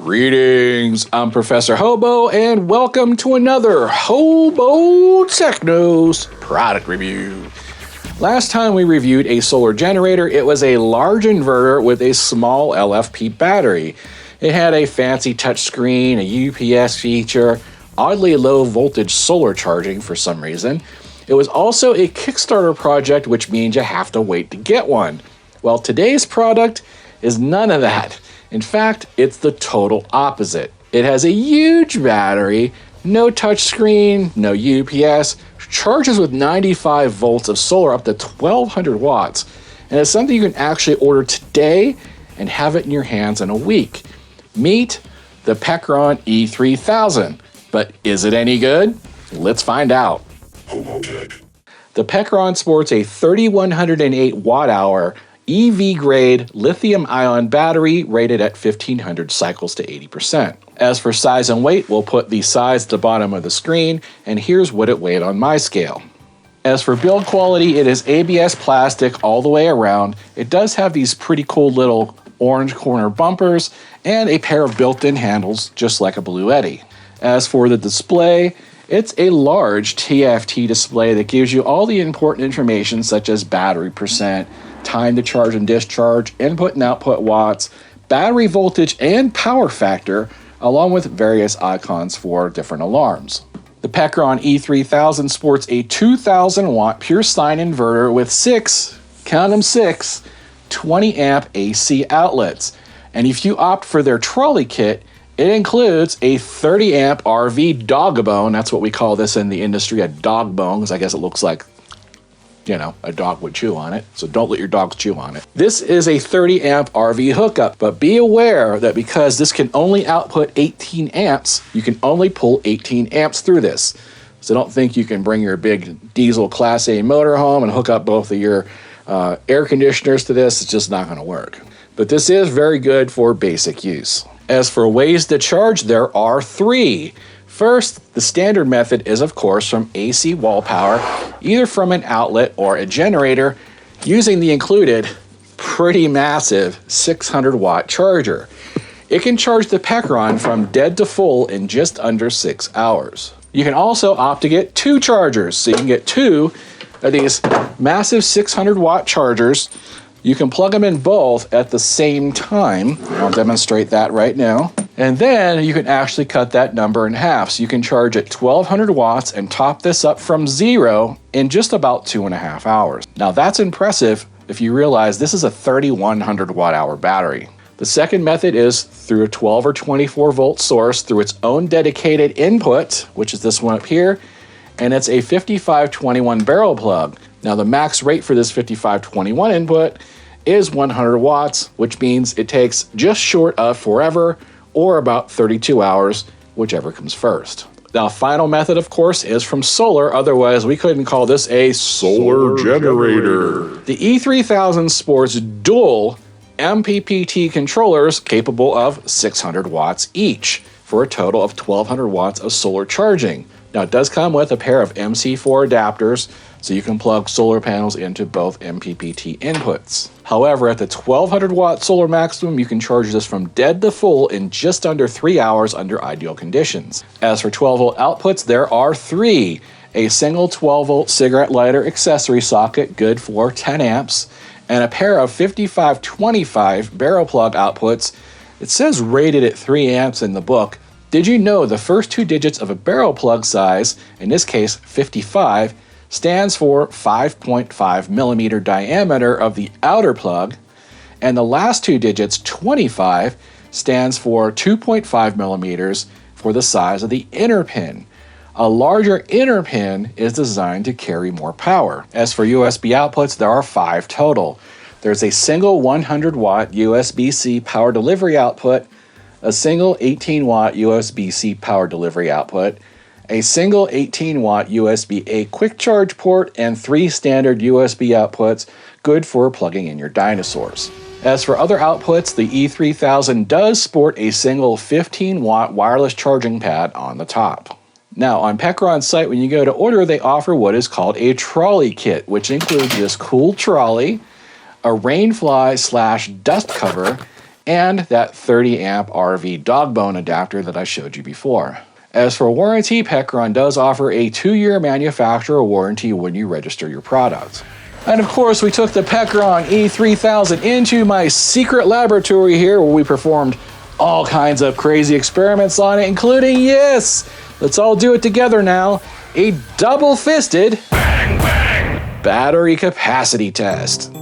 Greetings, I'm Professor Hobo, and welcome to another HOBOTECH News product review. Last time we reviewed a solar generator, it was a large inverter with a small LFP battery. It had a fancy touchscreen, a UPS feature, oddly low voltage solar charging for some reason. It was also a Kickstarter project, which means you have to wait to get one. Well, today's product is none of that. In fact, it's the total opposite. It has a huge battery, no touchscreen, no UPS, charges with 95 volts of solar up to 1200 watts, and it's something you can actually order today and have it in your hands in a week. Meet the PECRON E3000. But is it any good? Let's find out. The PECRON sports a 3108 watt-hour EV-grade lithium-ion battery rated at 1500 cycles to 80%. As for size and weight, we'll put the size at the bottom of the screen, and here's what it weighed on my scale. As for build quality, it is ABS plastic all the way around. It does have these pretty cool little orange corner bumpers and a pair of built-in handles, just like a BLUETTI. As for the display, it's a large TFT display that gives you all the important information such as battery percent, time to charge and discharge, input and output watts, battery voltage and power factor, along with various icons for different alarms. The PECRON E3000 sports a 2000 watt pure sine inverter with six, 20 amp AC outlets. And if you opt for their trolley kit, it includes a 30 amp RV dog bone. That's what we call this in the industry, a dog bone, because I guess it looks like, a dog would chew on it. So don't let your dogs chew on it. This is a 30 amp RV hookup, but be aware that because this can only output 18 amps, you can only pull 18 amps through this. So don't think you can bring your big diesel Class A motor home and hook up both of your air conditioners to this. It's just not going to work. But this is very good for basic use. As for ways to charge, there are three. First, the standard method is, of course, from AC wall power, either from an outlet or a generator, using the included pretty massive 600 watt charger. It can charge the PECRON from dead to full in just under 6 hours. You can also opt to get two chargers, so you can get two of these massive 600 watt chargers. You can plug them in both at the same time. I'll demonstrate that right now. And then you can actually cut that number in half. So you can charge at 1200 watts and top this up from zero in just about 2.5 hours. Now that's impressive if you realize this is a 3100 watt hour battery. The second method is through a 12 or 24 volt source through its own dedicated input, which is this one up here, and it's a 5521 barrel plug. Now the max rate for this 5521 input is 100 watts, which means it takes just short of forever or about 32 hours, whichever comes first. Now, final method, of course, is from solar. Otherwise, we couldn't call this a solar generator. The E3000 sports dual MPPT controllers capable of 600 watts each for a total of 1200 watts of solar charging. Now, it does come with a pair of MC4 adapters, so you can plug solar panels into both MPPT inputs. However, at the 1200 watt solar maximum, you can charge this from dead to full in just under 3 hours under ideal conditions. As for 12 volt outputs, there are three. A single 12 volt cigarette lighter accessory socket, good for 10 amps, and a pair of 5525 barrel plug outputs. It says rated at 3 amps in the book. Did you know the first two digits of a barrel plug size, in this case 55, stands for 5.5 millimeter diameter of the outer plug, and the last two digits, 25, stands for 2.5 millimeters for the size of the inner pin. A larger inner pin is designed to carry more power. As for USB outputs, there are 5 total. There's a single 100 watt USB-C power delivery output, a single 18 watt USB-C power delivery output, a single 18 watt USB-A quick charge port, and 3 standard USB outputs, good for plugging in your dinosaurs. As for other outputs, the E3000 does sport a single 15 watt wireless charging pad on the top. Now on PECRON's site, when you go to order, they offer what is called a trolley kit, which includes this cool trolley, a rainfly/dust cover, and that 30 amp RV dog bone adapter that I showed you before. As for warranty, PECRON does offer a 2-year manufacturer warranty when you register your product. And of course, we took the PECRON E3000 into my secret laboratory here where we performed all kinds of crazy experiments on it, including, yes, let's all do it together now, a double-fisted bang, bang, battery capacity test.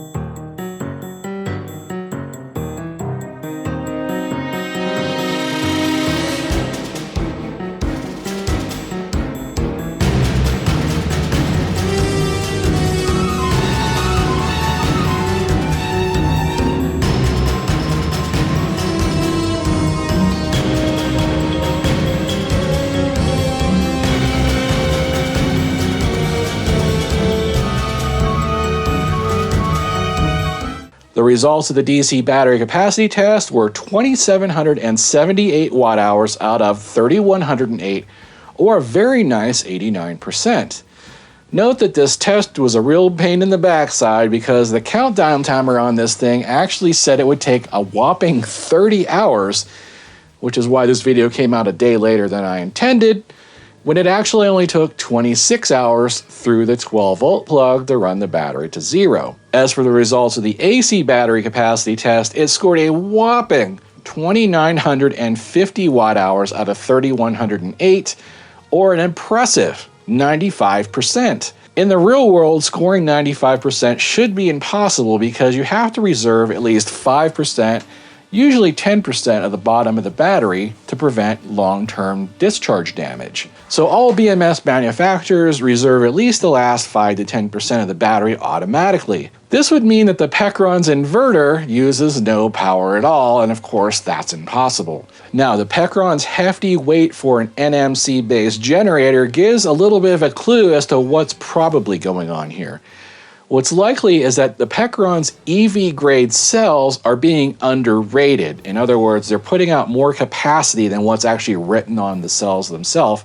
The results of the DC battery capacity test were 2,778 watt hours out of 3,108, or a very nice 89%. Note that this test was a real pain in the backside because the countdown timer on this thing actually said it would take a whopping 30 hours, which is why this video came out a day later than I intended, when it actually only took 26 hours through the 12-volt plug to run the battery to zero. As for the results of the AC battery capacity test, it scored a whopping 2,950 watt hours out of 3,108, or an impressive 95%. In the real world, scoring 95% should be impossible because you have to reserve at least 5%, usually 10% of the bottom of the battery to prevent long-term discharge damage. So all BMS manufacturers reserve at least the last 5 to 10% of the battery automatically. This would mean that the PECRON's inverter uses no power at all, and of course that's impossible. Now, the PECRON's hefty weight for an NMC-based generator gives a little bit of a clue as to what's probably going on here. What's likely is that the PECRON's EV-grade cells are being underrated. In other words, they're putting out more capacity than what's actually written on the cells themselves.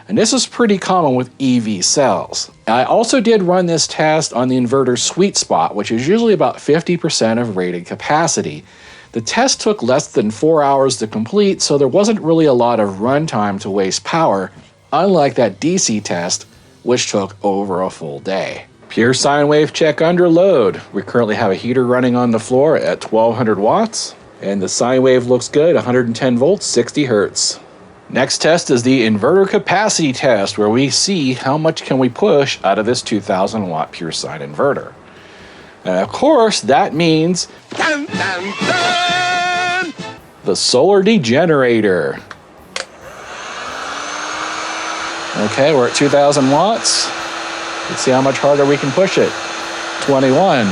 And this is pretty common with EV cells. I also did run this test on the inverter sweet spot, which is usually about 50% of rated capacity. The test took less than 4 hours to complete, so there wasn't really a lot of runtime to waste power, unlike that DC test, which took over a full day. Pure sine wave check under load. We currently have a heater running on the floor at 1200 watts, and the sine wave looks good, 110 volts, 60 hertz. Next test is the inverter capacity test, where we see how much can we push out of this 2000 watt pure sine inverter. And of course, that means dun, dun, dun, the solar degenerator. Okay, we're at 2000 watts. Let's see how much harder we can push it. 21.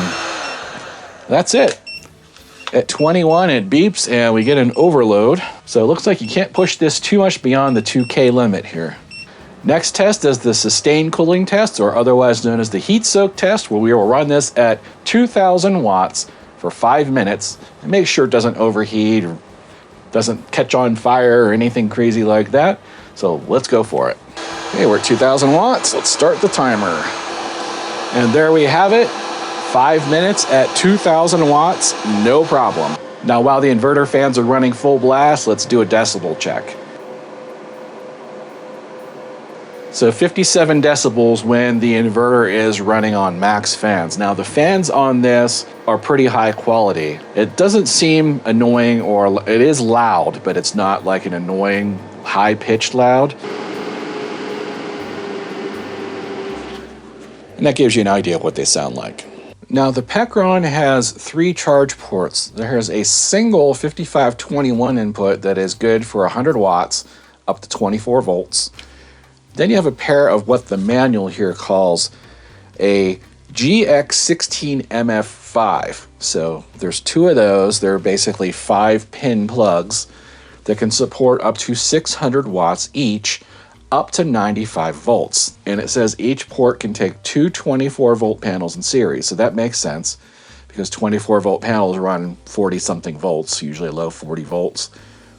That's it. At 21, it beeps and we get an overload. So it looks like you can't push this too much beyond the 2K limit here. Next test is the sustained cooling test, or otherwise known as the heat soak test, where we will run this at 2000 watts for 5 minutes and make sure it doesn't overheat or doesn't catch on fire or anything crazy like that. So let's go for it. Okay, we're at 2000 watts. Let's start the timer. And there we have it. 5 minutes at 2000 watts, no problem. Now, while the inverter fans are running full blast, let's do a decibel check. So 57 decibels when the inverter is running on max fans. Now, the fans on this are pretty high quality. It doesn't seem annoying, or it is loud, but it's not like an annoying high-pitched loud. And that gives you an idea of what they sound like. Now, the PECRON has 3 charge ports. There's a single 5521 input that is good for 100 watts up to 24 volts. Then you have a pair of what the manual here calls a GX16MF5. So there's 2 of those. They're basically 5-pin plugs that can support up to 600 watts each, up to 95 volts. And it says each port can take 2 24-volt panels in series. So that makes sense because 24-volt panels run 40-something volts, usually low 40 volts.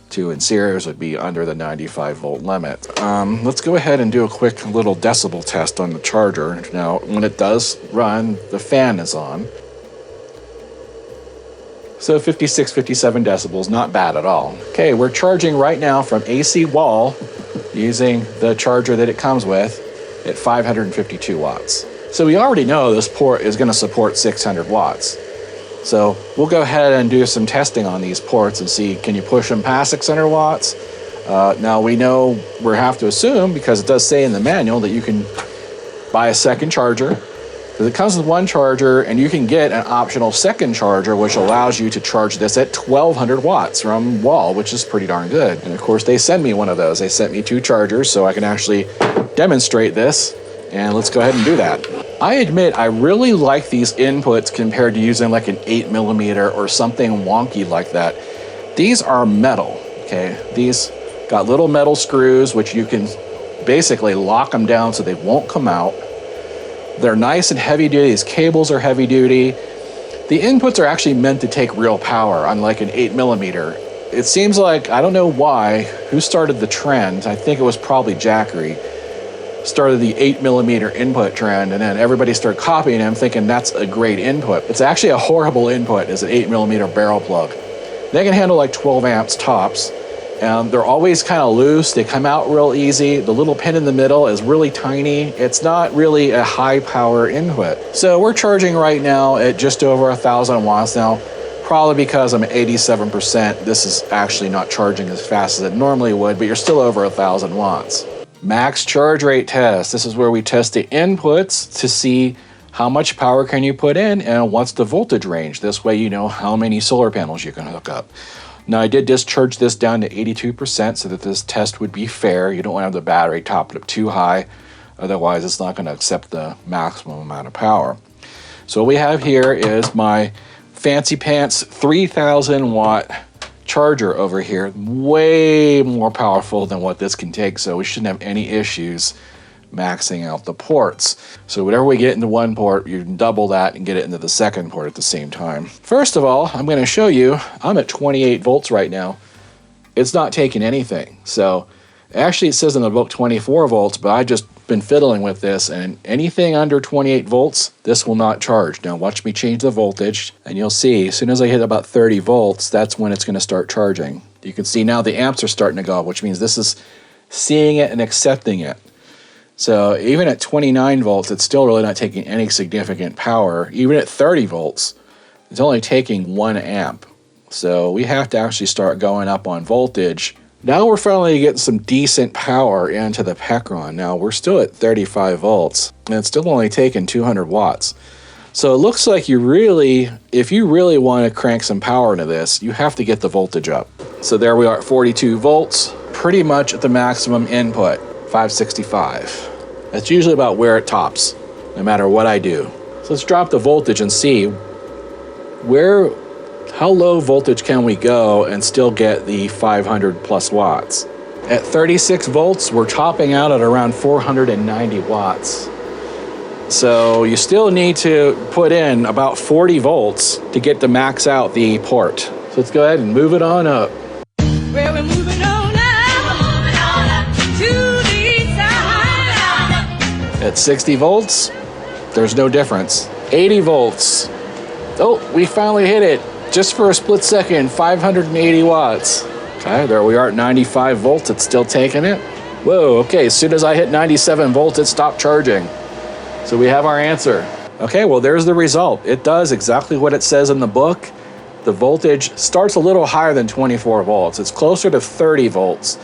2 in series would be under the 95-volt limit. Let's go ahead and do a quick little decibel test on the charger. Now, when it does run, the fan is on. So 56, 57 decibels, not bad at all. Okay, we're charging right now from AC wall using the charger that it comes with at 552 watts. So we already know this port is going to support 600 watts. So we'll go ahead and do some testing on these ports and see, can you push them past 600 watts? Now we know we have to assume, because it does say in the manual, that you can buy a second charger. Because it comes with one charger, and you can get an optional second charger, which allows you to charge this at 1200 watts from wall, which is pretty darn good. And of course, they send me one of those. They sent me 2 chargers, so I can actually demonstrate this. And let's go ahead and do that. I admit I really like these inputs compared to using like an 8mm or something wonky like that. These are metal, okay? These got little metal screws, which you can basically lock them down so they won't come out. They're nice and heavy duty. These cables are heavy duty. The inputs are actually meant to take real power, unlike an 8mm. It seems like, I don't know why, who started the trend? I think it was probably Jackery. Started the 8mm input trend, and then everybody started copying him thinking that's a great input. It's actually a horrible input, is an 8mm barrel plug. They can handle like 12 amps tops, and they're always kind of loose. They come out real easy. The little pin in the middle is really tiny. It's not really a high power input. So we're charging right now at just over 1000 watts now. Probably because I'm at 87%, this is actually not charging as fast as it normally would, but you're still over 1000 watts. Max charge rate test. This is where we test the inputs to see how much power can you put in and what's the voltage range. This way you know how many solar panels you can hook up. Now I did discharge this down to 82% so that this test would be fair. You don't want to have the battery topped up too high, otherwise it's not going to accept the maximum amount of power. So what we have here is my fancy pants 3000 watt charger over here, way more powerful than what this can take, so we shouldn't have any issues maxing out the ports. So whatever we get into one port, you can double that and get it into the second port at the same time. First of all, I'm going to show you, I'm at 28 volts right now. It's not taking anything. So actually it says in the book 24 volts, but I just been fiddling with this, and anything under 28 volts, this will not charge. Now watch me change the voltage, and you'll see as soon as I hit about 30 volts, that's when it's going to start charging. You can see now the amps are starting to go, which means this is seeing it and accepting it. So even at 29 volts, it's still really not taking any significant power. Even at 30 volts, it's only taking 1 amp. So we have to actually start going up on voltage. Now we're finally getting some decent power into the PECRON. Now we're still at 35 volts, and it's still only taking 200 watts. So it looks like you really, if you really want to crank some power into this, you have to get the voltage up. So there we are at 42 volts, pretty much at the maximum input, 565. That's usually about where it tops, no matter what I do. So let's drop the voltage and see how low voltage can we go and still get the 500 plus watts. At 36 volts, we're topping out at around 490 watts. So you still need to put in about 40 volts to get to max out the port. So let's go ahead and move it on up. Well, we're moving on up to the side. At 60 volts, there's no difference. 80 volts. Oh, we finally hit it. Just for a split second, 580 watts. Okay, there we are at 95 volts. It's still taking it. Whoa, okay, as soon as I hit 97 volts, it stopped charging. So we have our answer. Okay, well, there's the result. It does exactly what it says in the book. The voltage starts a little higher than 24 volts. It's closer to 30 volts,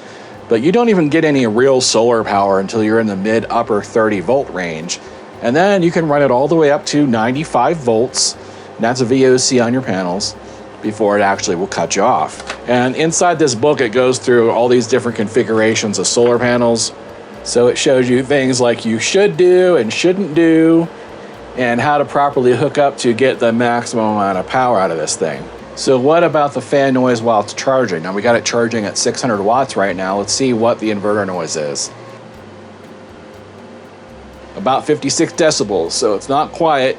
but you don't even get any real solar power until you're in the mid-upper 30 volt range. And then you can run it all the way up to 95 volts. That's a VOC on your panels before it actually will cut you off. And inside this book, it goes through all these different configurations of solar panels. So it shows you things like you should do and shouldn't do, and how to properly hook up to get the maximum amount of power out of this thing. So what about the fan noise while it's charging? Now we got it charging at 600 watts right now. Let's see what the inverter noise is. About 56 decibels, so it's not quiet.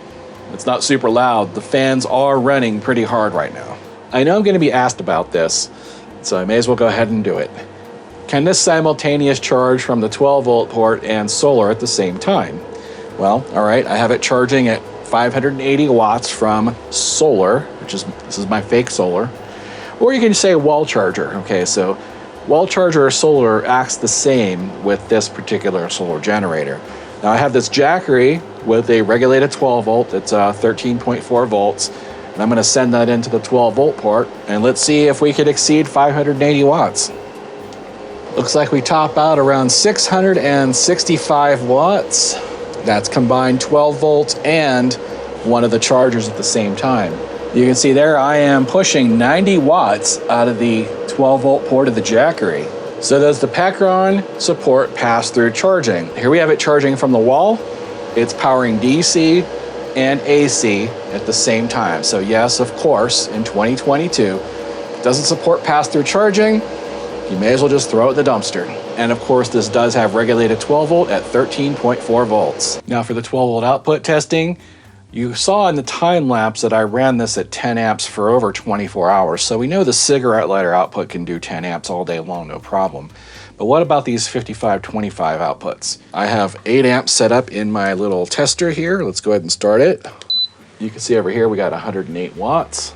It's not super loud. The fans are running pretty hard right now. I know I'm going to be asked about this, so I may as well go ahead and do it. Can this simultaneous charge from the 12 volt port and solar at the same time? Well, all right, I have it charging at 580 watts from solar, this is my fake solar, or you can say wall charger. Okay, so wall charger or solar acts the same with this particular solar generator. Now I have this Jackery with a regulated 12 volt, it's 13.4 volts, and I'm gonna send that into the 12 volt port, and let's see if we can exceed 580 watts. Looks like we top out around 665 watts. That's combined 12 volts and one of the chargers at the same time. You can see there I am pushing 90 watts out of the 12 volt port of the Jackery. So does the PECRON support pass-through charging? Here we have it charging from the wall. It's powering DC and AC at the same time. So yes, of course, in 2022, it doesn't support pass-through charging. You may as well just throw it in the dumpster. And of course, this does have regulated 12 volt at 13.4 volts. Now for the 12 volt output testing, you saw in the time lapse that I ran this at 10 amps for over 24 hours. So we know the cigarette lighter output can do 10 amps all day long, no problem. But what about these 5525 outputs? I have 8 amps set up in my little tester here. Let's go ahead and start it. You can see over here we got 108 watts.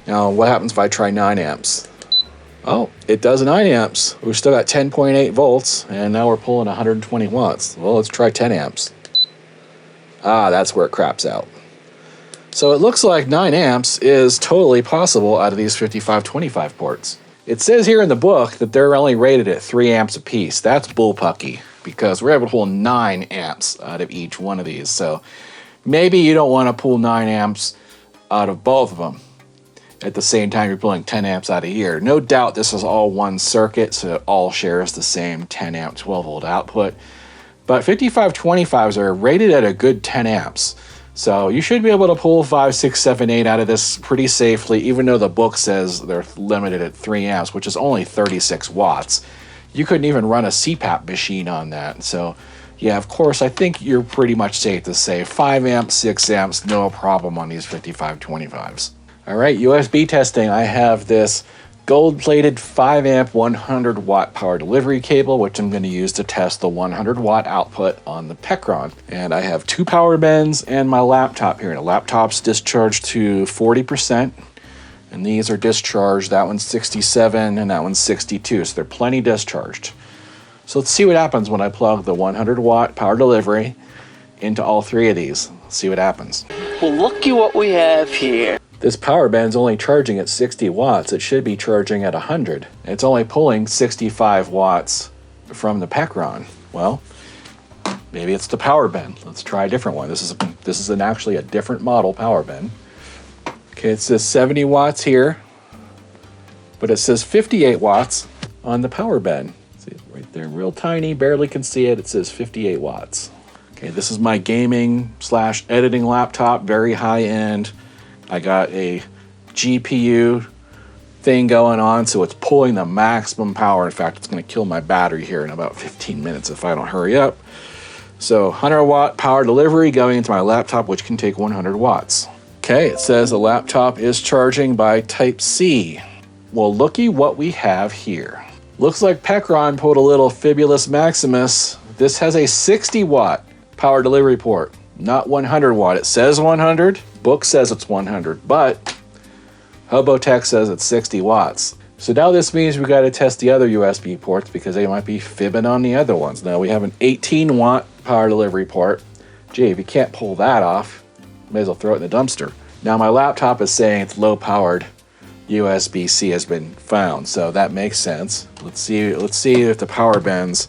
Now what happens if I try 9 amps? Oh, it does 9 amps. We've still got 10.8 volts, and now we're pulling 120 watts. Well, let's try 10 amps. Ah, that's where it craps out. So it looks like 9 amps is totally possible out of these 5525 ports. It says here in the book that they're only rated at 3 amps apiece. That's bullpucky, because we're able to pull 9 amps out of each one of these. So maybe you don't want to pull 9 amps out of both of them. At the same time, you're pulling 10 amps out of here. No doubt this is all one circuit, so it all shares the same 10 amp, 12 volt output. But 5525s are rated at a good 10 amps. So you should be able to pull 5, 6, 7, 8 out of this pretty safely, even though the book says they're limited at 3 amps, which is only 36 watts. You couldn't even run a CPAP machine on that. So yeah, of course, I think you're pretty much safe to say 5 amps, 6 amps, no problem on these 5525s. All right, USB testing. I have this gold-plated 5 amp 100 watt power delivery cable, which I'm going to use to test the 100 watt output on the PECRON. And I have 2 power bends and my laptop here. And the laptop's discharged to 40%, and these are discharged. That one's 67 and that one's 62, so they're plenty discharged. So let's see what happens when I plug the 100 watt power delivery into all 3 of these. Let's see what happens. Well, looky what we have here. This power band's only charging at 60 watts. It should be charging at 100. It's only pulling 65 watts from the PECRON. Well, maybe it's the power bend. Let's try a different one. This is actually a different model power bend. Okay, it says 70 watts here, but it says 58 watts on the power bend. See it right there, real tiny, barely can see it. It says 58 watts. Okay, this is my gaming / editing laptop, very high end. I got a GPU thing going on, so it's pulling the maximum power. In fact, it's going to kill my battery here in about 15 minutes if I don't hurry up. So 100 watt power delivery going into my laptop, which can take 100 watts. Okay, it says the laptop is charging by Type-C. Well, looky what we have here. Looks like PECRON pulled a little Fibulus Maximus. This has a 60 watt power delivery port, not 100 watt. It says 100. Book says it's 100, but HOBOTECH says it's 60 watts. So now this means we got to test the other USB ports because they might be fibbing on the other ones. Now we have an 18 watt power delivery port. Gee, if you can't pull that off, may as well throw it in the dumpster. Now my laptop is saying it's low powered. USB-C has been found, so that makes sense. Let's see if the power bends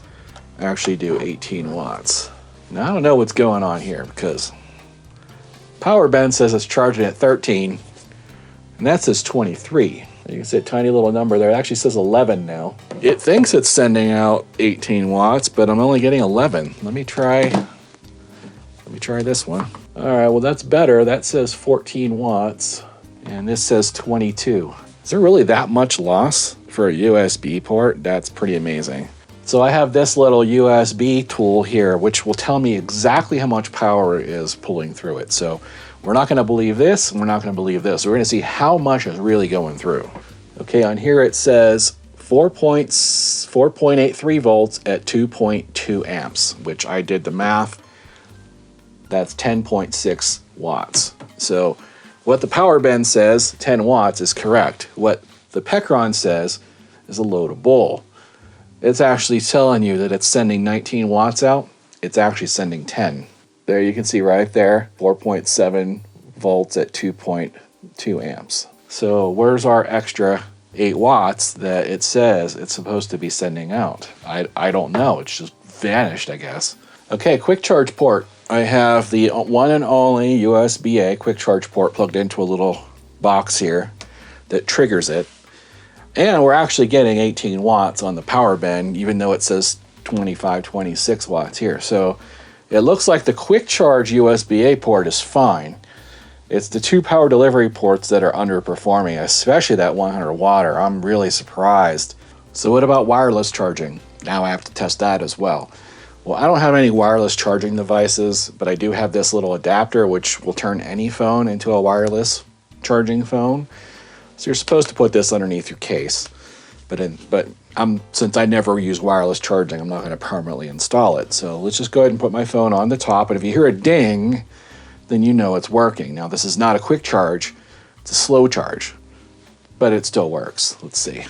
actually do 18 watts. Now I don't know what's going on here because power bend says it's charging at 13, and that says 23. You can see a tiny little number there. It actually says 11 now. It thinks it's sending out 18 watts, but I'm only getting 11. Let me try this one. All right, well that's better. That says 14 watts, and this says 22. Is there really that much loss for a USB port? That's pretty amazing. So I have this little USB tool here, which will tell me exactly how much power is pulling through it. So we're not going to believe this, and we're not going to believe this. We're going to see how much is really going through. Okay, on here it says 4.83 volts at 2.2 amps, which I did the math. That's 10.6 watts. So what the power band says, 10 watts, is correct. What the PECRON says is a load of bull. It's actually telling you that it's sending 19 watts out. It's actually sending 10. There you can see right there, 4.7 volts at 2.2 amps. So where's our extra 8 watts that it says it's supposed to be sending out? I don't know. It's just vanished, I guess. Okay, quick charge port. I have the one and only USB-A quick charge port plugged into a little box here that triggers it. And we're actually getting 18 watts on the power band, even though it says 25, 26 watts here. So it looks like the quick charge USB-A port is fine. It's the two power delivery ports that are underperforming, especially that 100 watter. I'm really surprised. So what about wireless charging? Now I have to test that as well. Well, I don't have any wireless charging devices, but I do have this little adapter which will turn any phone into a wireless charging phone. So you're supposed to put this underneath your case. But since I never use wireless charging, I'm not going to permanently install it. So let's just go ahead and put my phone on the top, and if you hear a ding, then you know it's working. Now, this is not a quick charge, it's a slow charge, but it still works. Let's see.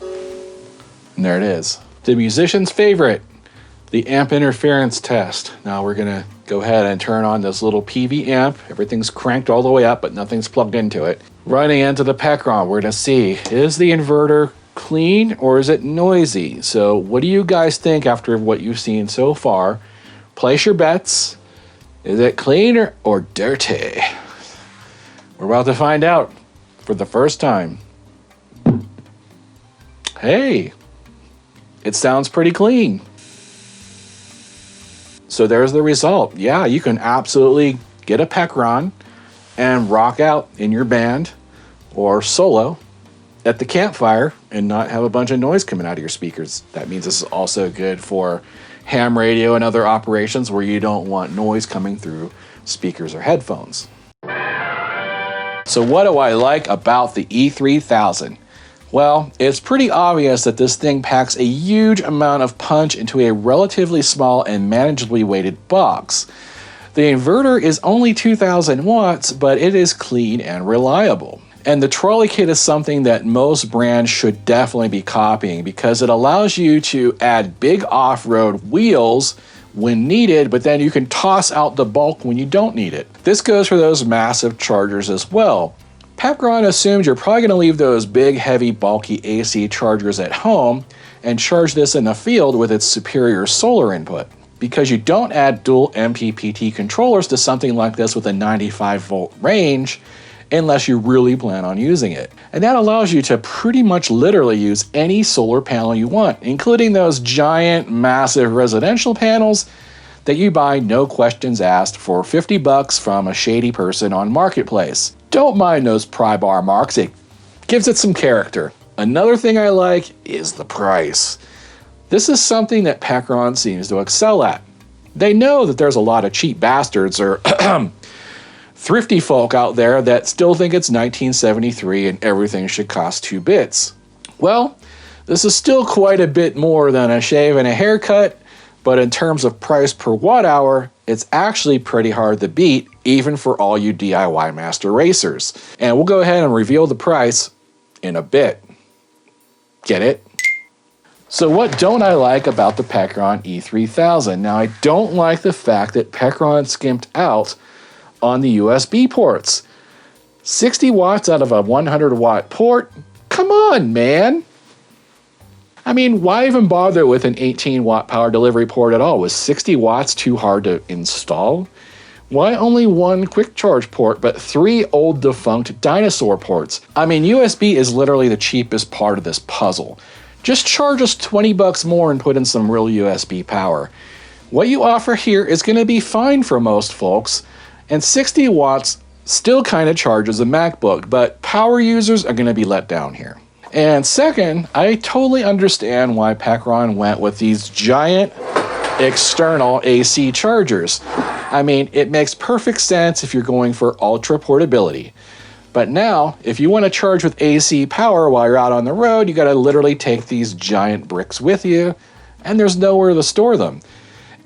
And there it is. The musician's favorite, the amp interference test. Now we're gonna go ahead and turn on this little PV amp. Everything's cranked all the way up, but nothing's plugged into it. Running into the PECRON, we're gonna see, is the inverter clean or is it noisy? So what do you guys think after what you've seen so far? Place your bets. Is it clean or dirty? We're about to find out for the first time. Hey, it sounds pretty clean. So there's the result. Yeah, you can absolutely get a PECRON and rock out in your band or solo at the campfire and not have a bunch of noise coming out of your speakers. That means this is also good for ham radio and other operations where you don't want noise coming through speakers or headphones. So what do I like about the E3000? Well, it's pretty obvious that this thing packs a huge amount of punch into a relatively small and manageably weighted box. The inverter is only 2,000 watts, but it is clean and reliable. And the trolley kit is something that most brands should definitely be copying because it allows you to add big off-road wheels when needed, but then you can toss out the bulk when you don't need it. This goes for those massive chargers as well. PECRON assumes you're probably going to leave those big, heavy, bulky AC chargers at home and charge this in the field with its superior solar input, because you don't add dual MPPT controllers to something like this with a 95 volt range unless you really plan on using it. And that allows you to pretty much literally use any solar panel you want, including those giant, massive residential panels that you buy no questions asked for $50 from a shady person on Marketplace. Don't mind those pry bar marks, it gives it some character. Another thing I like is the price. This is something that PECRON seems to excel at. They know that there's a lot of cheap bastards or thrifty folk out there that still think it's 1973 and everything should cost 2 bits. Well, this is still quite a bit more than a shave and a haircut, but in terms of price per watt hour, it's actually pretty hard to beat, even for all you DIY master racers. And we'll go ahead and reveal the price in a bit. Get it? So what don't I like about the PECRON E3000? Now, I don't like the fact that PECRON skimped out on the USB ports. 60 watts out of a 100 watt port? Come on, man! I mean, why even bother with an 18 watt power delivery port at all? Was 60 watts too hard to install? Why only one quick charge port, but 3 old defunct dinosaur ports? I mean, USB is literally the cheapest part of this puzzle. Just charge us $20 more and put in some real USB power. What you offer here is going to be fine for most folks, and 60 watts still kind of charges a MacBook, but power users are going to be let down here. And second, I totally understand why PECRON went with these giant external AC chargers. I mean, it makes perfect sense if you're going for ultra portability. But now, if you want to charge with AC power while you're out on the road, you got to literally take these giant bricks with you, and there's nowhere to store them.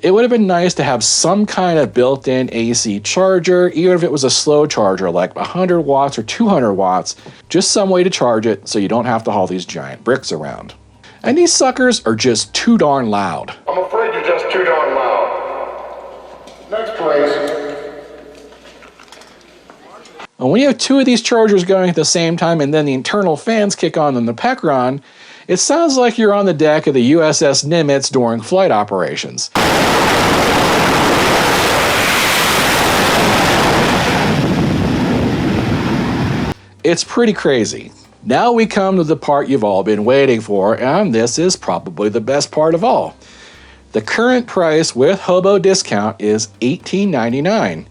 It would have been nice to have some kind of built-in AC charger, even if it was a slow charger like 100 watts or 200 watts, just some way to charge it so you don't have to haul these giant bricks around. And these suckers are just too darn loud. I'm afraid you're just too darn loud. Next, please. And when you have two of these chargers going at the same time and then the internal fans kick on in the PECRON, it sounds like you're on the deck of the USS Nimitz during flight operations. It's pretty crazy. Now we come to the part you've all been waiting for, and this is probably the best part of all. The current price with Hobo discount is $18.99,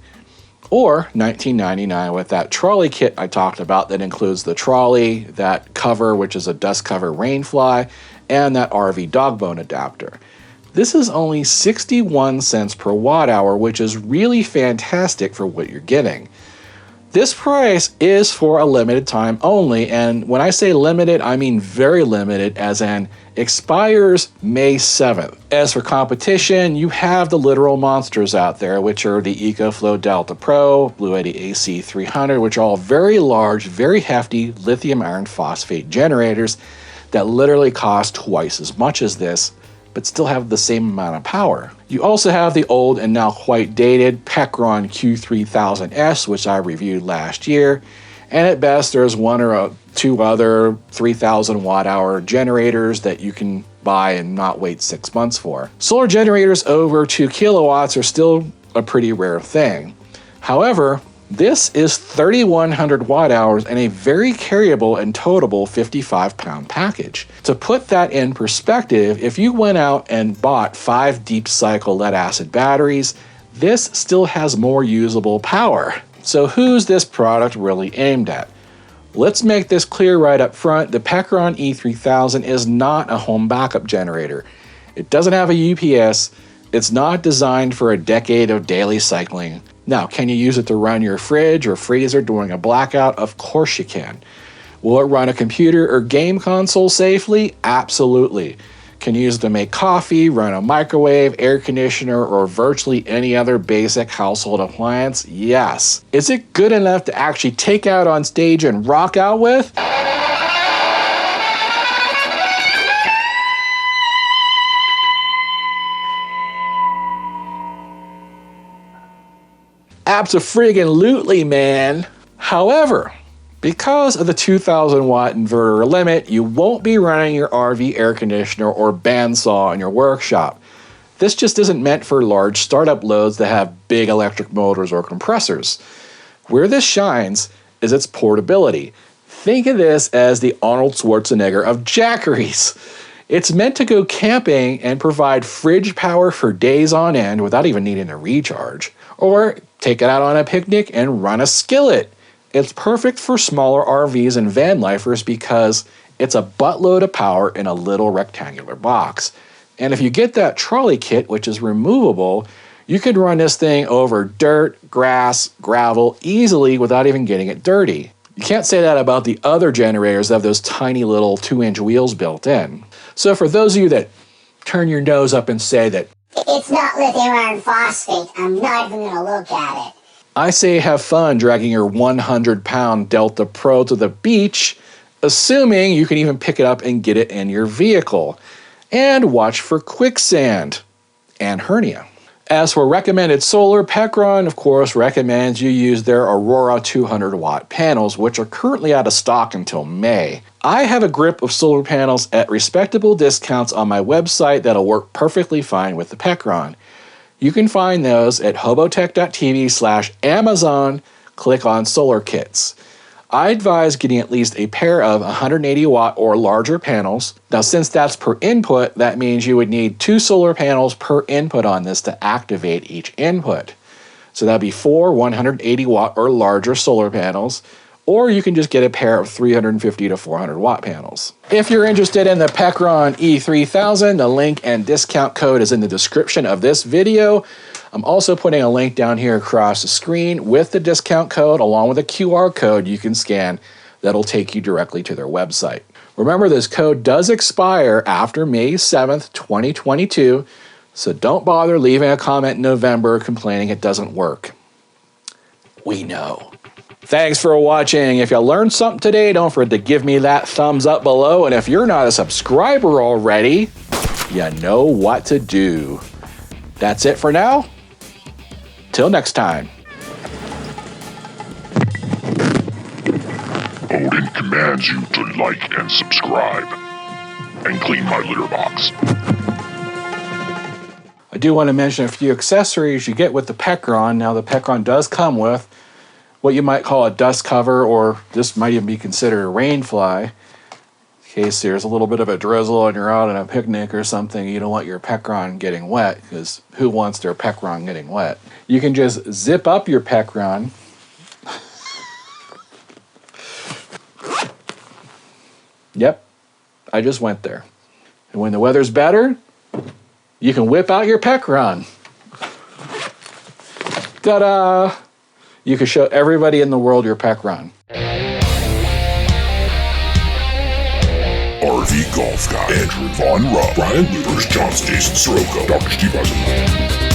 or $19.99 with that trolley kit I talked about that includes the trolley, that cover, which is a dust cover rainfly, and that RV dog bone adapter. This is only 61 cents per watt hour, which is really fantastic for what you're getting. This price is for a limited time only, and when I say limited, I mean very limited, as in expires May 7th. As for competition, you have the literal monsters out there, which are the EcoFlow Delta Pro, BLUETTI AC300, which are all very large, very hefty lithium iron phosphate generators that literally cost twice as much as this, but still have the same amount of power. You also have the old and now quite dated PECRON Q3000S, which I reviewed last year, and at best there's one or two other 3,000 watt hour generators that you can buy and not wait 6 months for. Solar generators over 2 kilowatts are still a pretty rare thing. However, this is 3,100 watt hours and a very carryable and totable 55-pound package. To put that in perspective, if you went out and bought 5 deep cycle lead acid batteries, this still has more usable power. So who's this product really aimed at? Let's make this clear right up front. The PECRON E3000 is not a home backup generator. It doesn't have a UPS. It's not designed for a decade of daily cycling. Now, can you use it to run your fridge or freezer during a blackout? Of course you can. Will it run a computer or game console safely? Absolutely. Can you use it to make coffee, run a microwave, air conditioner, or virtually any other basic household appliance? Yes. Is it good enough to actually take out on stage and rock out with? Abso-friggin-lutely, man. However, because of the 2,000 watt inverter limit, you won't be running your RV air conditioner or bandsaw in your workshop. This just isn't meant for large startup loads that have big electric motors or compressors. Where this shines is its portability. Think of this as the Arnold Schwarzenegger of Jackeries. It's meant to go camping and provide fridge power for days on end without even needing a recharge. Or take it out on a picnic and run a skillet. It's perfect for smaller RVs and van lifers because it's a buttload of power in a little rectangular box. And if you get that trolley kit, which is removable, you can run this thing over dirt, grass, gravel easily without even getting it dirty. You can't say that about the other generators that have those tiny little 2-inch wheels built in. So for those of you that turn your nose up and say that it's not lithium iron phosphate, I'm not even going to look at it, I say have fun dragging your 100-pound Delta Pro to the beach, assuming you can even pick it up and get it in your vehicle. And watch for quicksand and hernia. As for recommended solar, PECRON, of course, recommends you use their Aurora 200 watt panels, which are currently out of stock until May. I have a grip of solar panels at respectable discounts on my website that'll work perfectly fine with the PECRON. You can find those at hobotech.tv/Amazon. Click on solar kits. I advise getting at least a pair of 180 watt or larger panels. Now, since that's per input, that means you would need 2 solar panels per input on this to activate each input. So that'd be 4 180 watt or larger solar panels, or you can just get a pair of 350 to 400 watt panels. If you're interested in the PECRON E3000, the link and discount code is in the description of this video. I'm also putting a link down here across the screen with the discount code along with a QR code you can scan that'll take you directly to their website. Remember, this code does expire after May 7th, 2022, So don't bother leaving a comment in November complaining it doesn't work. We know. Thanks for watching. If you learned something today, don't forget to give me that thumbs up below. And if you're not a subscriber already, you know what to do. That's it for now. Till next time. Odin commands you to like and subscribe, and clean my litter box. I do want to mention a few accessories you get with the PECRON. Now the PECRON does come with what you might call a dust cover, or this might even be considered a rain fly. In case there's a little bit of a drizzle and you're out on a picnic or something, you don't want your PECRON getting wet, because who wants their PECRON getting wet? You can just zip up your PECRON. Yep, I just went there. And when the weather's better, you can whip out your PECRON. Ta-da! You can show everybody in the world your PECRON. RV Golf Guy, Andrew Von Rupp, Brian Luters, John Jason Soroka, Dr. Steve Eisenberg.